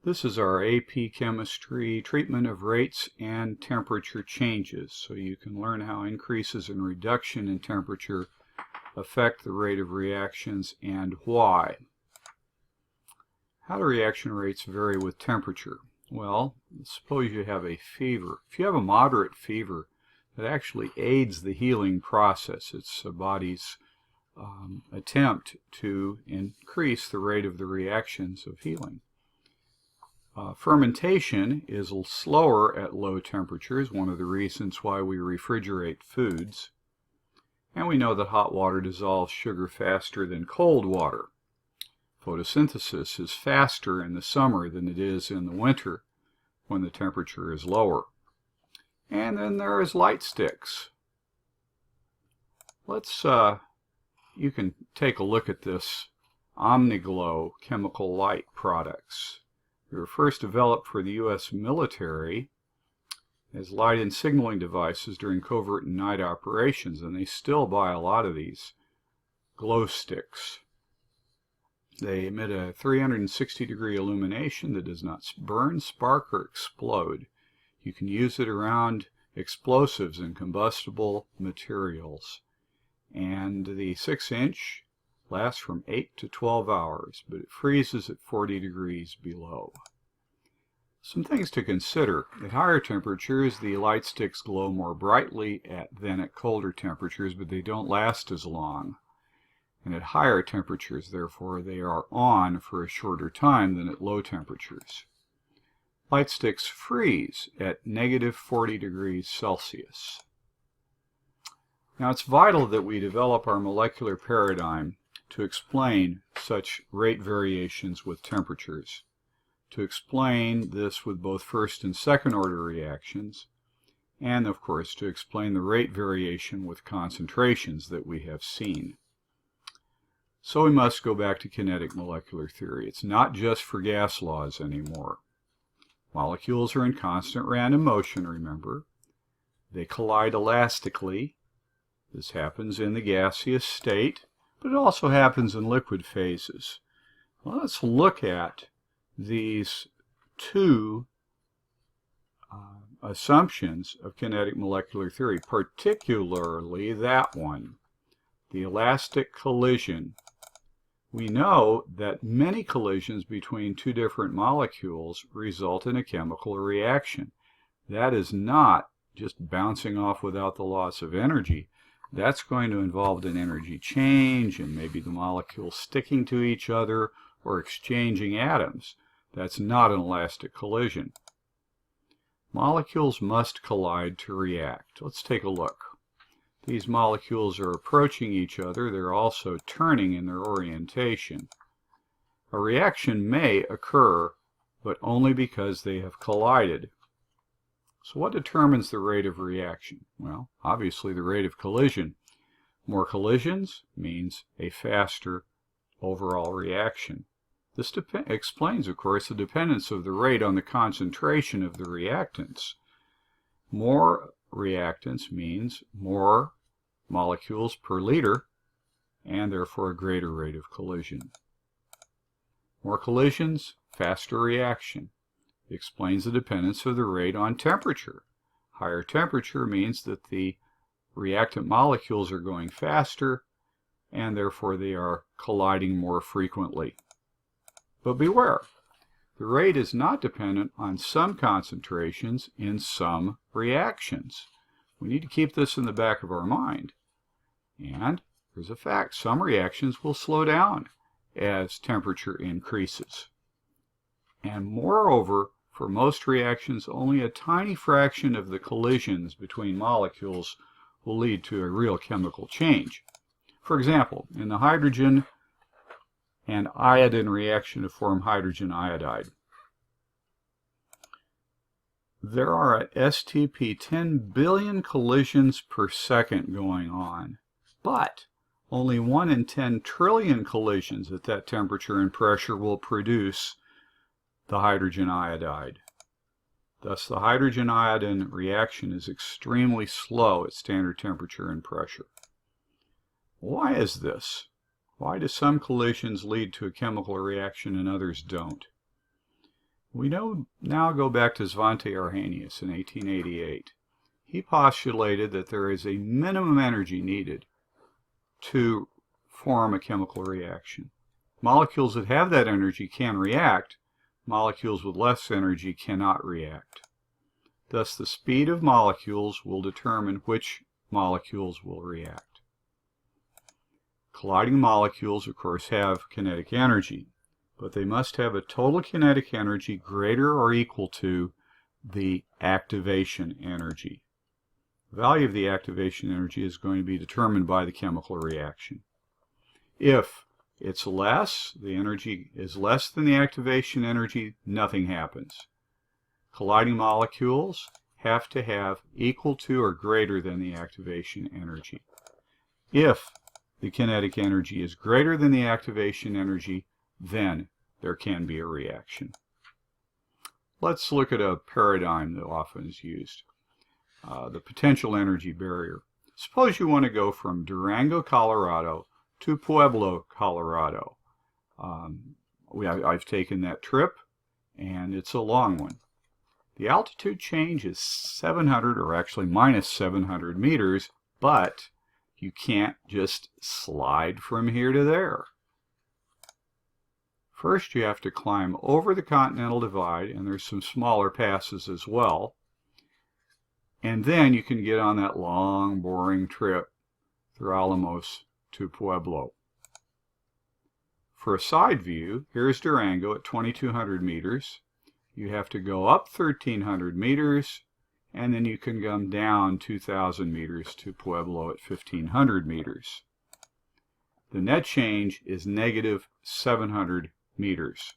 This is our AP Chemistry treatment of rates and temperature changes, so you can learn how increases and reduction in temperature affect the rate of reactions and why. How do reaction rates vary with temperature? Well, suppose you have a fever. If you have a moderate fever, that actually aids the healing process. It's the body's attempt to increase the rate of the reactions of healing. Fermentation is slower at low temperatures, one of the reasons why we refrigerate foods. And we know that hot water dissolves sugar faster than cold water. Photosynthesis is faster in the summer than it is in the winter when the temperature is lower. And then there is light sticks. You can take a look at this Omniglow chemical light products. They were first developed for the U.S. military as light and signaling devices during covert and night operations, and they still buy a lot of these glow sticks. They emit a 360-degree illumination that does not burn, spark, or explode. You can use it around explosives and combustible materials. And the 6-inch lasts from 8 to 12 hours, but it freezes at 40 degrees below. Some things to consider. At higher temperatures, the light sticks glow more brightly than at colder temperatures, but they don't last as long. And at higher temperatures, therefore, they are on for a shorter time than at low temperatures. Light sticks freeze at negative 40 degrees Celsius. Now, it's vital that we develop our molecular paradigm to explain such rate variations with temperatures, to explain this with both first and second order reactions, and of course to explain the rate variation with concentrations that we have seen. So we must go back to kinetic molecular theory. It's not just for gas laws anymore. Molecules are in constant random motion, remember. They collide elastically. This happens in the gaseous state, but it also happens in liquid phases. Well, let's look at these two assumptions of kinetic molecular theory, particularly that one, the elastic collision. We know that many collisions between two different molecules result in a chemical reaction. That is not just bouncing off without the loss of energy. That's going to involve an energy change and maybe the molecules sticking to each other or exchanging atoms. That's not an elastic collision. Molecules must collide to react. Let's take a look. These molecules are approaching each other. They're also turning in their orientation. A reaction may occur, but only because they have collided. So what determines the rate of reaction? Well, obviously the rate of collision. More collisions means a faster overall reaction. This explains, of course, the dependence of the rate on the concentration of the reactants. More reactants means more molecules per liter, and therefore a greater rate of collision. More collisions, faster reaction. It explains the dependence of the rate on temperature. Higher temperature means that the reactant molecules are going faster, and therefore they are colliding more frequently. But beware, the rate is not dependent on some concentrations in some reactions. We need to keep this in the back of our mind. And there's a fact, some reactions will slow down as temperature increases. And moreover, for most reactions, only a tiny fraction of the collisions between molecules will lead to a real chemical change. For example, in the hydrogen and iodine reaction to form hydrogen iodide, there are at STP 10 billion collisions per second going on, but only 1 in 10 trillion collisions at that temperature and pressure will produce the hydrogen iodide. Thus, the hydrogen iodine reaction is extremely slow at standard temperature and pressure. Why is this? Why do some collisions lead to a chemical reaction and others don't? We now go back to Svante Arrhenius in 1888. He postulated that there is a minimum energy needed to form a chemical reaction. Molecules that have that energy can react. Molecules with less energy cannot react. Thus, the speed of molecules will determine which molecules will react. Colliding molecules, of course, have kinetic energy, but they must have a total kinetic energy greater or equal to the activation energy. The value of the activation energy is going to be determined by the chemical reaction. If it's less, the energy is less than the activation energy, nothing happens. Colliding molecules have to have equal to or greater than the activation energy. If the kinetic energy is greater than the activation energy, then there can be a reaction. Let's look at a paradigm that often is used. The potential energy barrier. Suppose you want to go from Durango, Colorado to Pueblo, Colorado. I've taken that trip, and it's a long one. The altitude change is 700, or actually minus 700 meters, but you can't just slide from here to there. First, you have to climb over the Continental Divide, and there's some smaller passes as well. And then you can get on that long, boring trip through Alamos to Pueblo. For a side view, here's Durango at 2,200 meters. You have to go up 1,300 meters, and then you can come down 2,000 meters to Pueblo at 1,500 meters. The net change is negative 700 meters.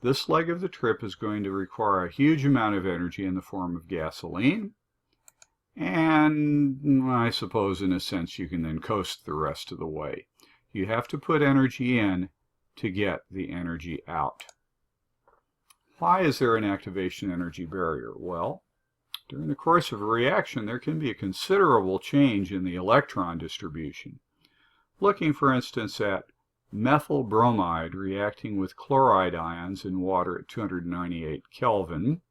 This leg of the trip is going to require a huge amount of energy in the form of gasoline, and I suppose in a sense you can then coast the rest of the way. You have to put energy in to get the energy out. Why is there an activation energy barrier? Well, during the course of a reaction there can be a considerable change in the electron distribution. Looking for instance at methyl bromide reacting with chloride ions in water at 298 Kelvin,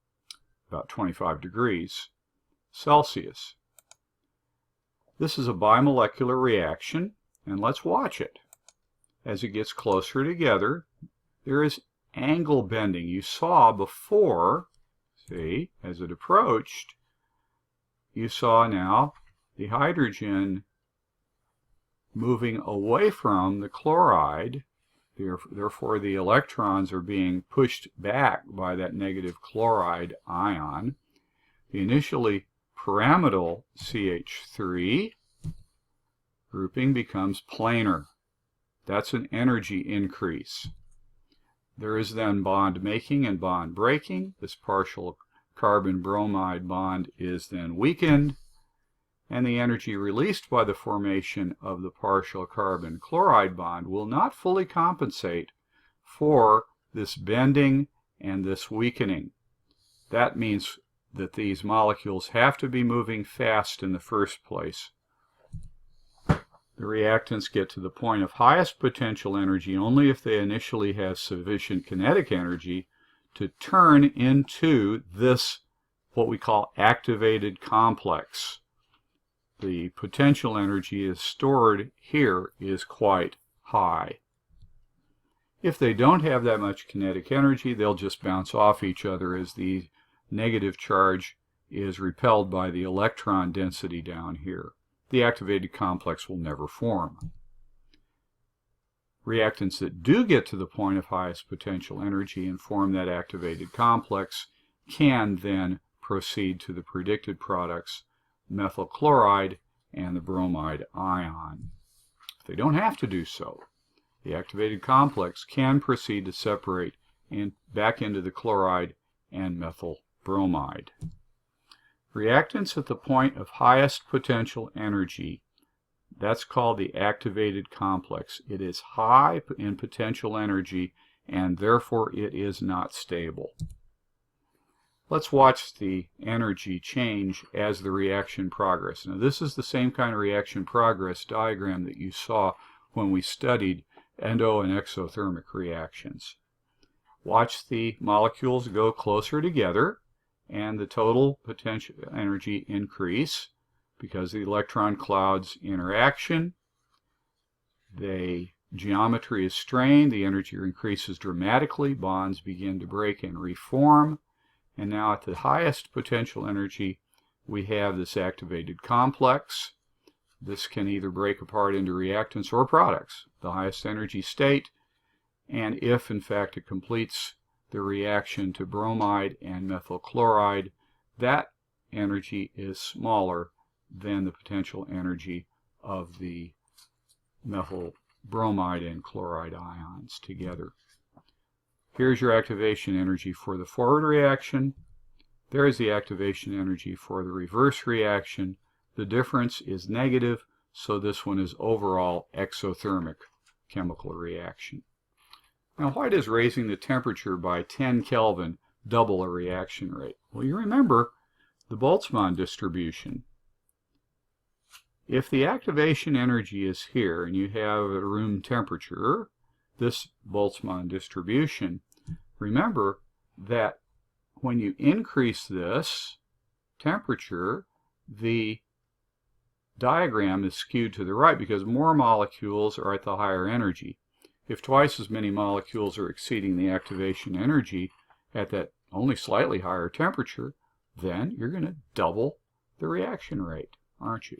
about 25 degrees Celsius. This is a bimolecular reaction, and let's watch it. As it gets closer together, there is angle bending. You saw before, see, as it approached, you saw now the hydrogen moving away from the chloride. Therefore, the electrons are being pushed back by that negative chloride ion. The initially pyramidal CH3 grouping becomes planar. That's an energy increase. There is then bond making and bond breaking. This partial carbon bromide bond is then weakened, and the energy released by the formation of the partial carbon chloride bond will not fully compensate for this bending and this weakening. That means that these molecules have to be moving fast in the first place. The reactants get to the point of highest potential energy only if they initially have sufficient kinetic energy to turn into this, what we call activated complex. The potential energy is stored here is quite high. If they don't have that much kinetic energy, they'll just bounce off each other as the negative charge is repelled by the electron density down here. The activated complex will never form. Reactants that do get to the point of highest potential energy and form that activated complex can then proceed to the predicted products, methyl chloride and the bromide ion. If they don't have to do so, the activated complex can proceed to separate back into the chloride and methyl bromide. Reactants at the point of highest potential energy, that's called the activated complex. It is high in potential energy and therefore it is not stable. Let's watch the energy change as the reaction progresses. Now this is the same kind of reaction progress diagram that you saw when we studied endo and exothermic reactions. watch the molecules go closer together and the total potential energy increase because of the electron clouds interaction. The geometry is strained, the energy increases dramatically, bonds begin to break and reform, and now at the highest potential energy we have this activated complex. This can either break apart into reactants or products, the highest energy state, and if in fact it completes the reaction to bromide and methyl chloride, that energy is smaller than the potential energy of the methyl bromide and chloride ions together. Here's your activation energy for the forward reaction. There's the activation energy for the reverse reaction. The difference is negative, so this one is overall exothermic chemical reaction. Now, why does raising the temperature by 10 Kelvin double a reaction rate? Well, you remember the Boltzmann distribution. If the activation energy is here and you have a room temperature, this Boltzmann distribution, remember that when you increase this temperature, the diagram is skewed to the right because more molecules are at the higher energy. If twice as many molecules are exceeding the activation energy at that only slightly higher temperature, then you're going to double the reaction rate, aren't you?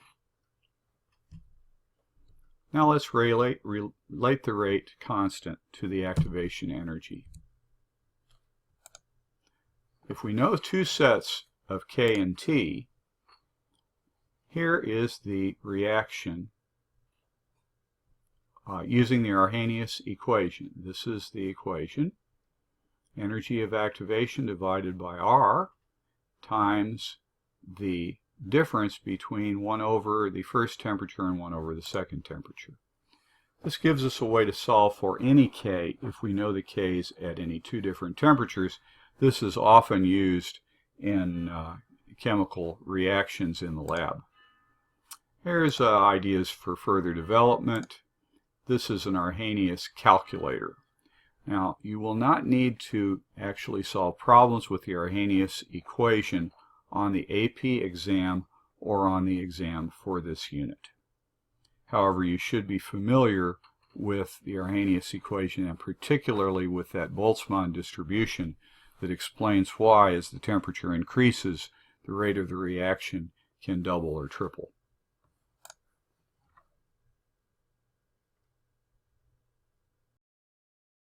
Now let's relate the rate constant to the activation energy. If we know two sets of K and T, here is the reaction using the Arrhenius equation. This is the equation. Energy of activation divided by R times the difference between 1 over the first temperature and 1 over the second temperature. This gives us a way to solve for any K if we know the K's at any two different temperatures. This is often used in chemical reactions in the lab. Here's ideas for further development. This is an Arrhenius calculator. Now, you will not need to actually solve problems with the Arrhenius equation on the AP exam or on the exam for this unit. However, you should be familiar with the Arrhenius equation and particularly with that Boltzmann distribution that explains why as the temperature increases, the rate of the reaction can double or triple.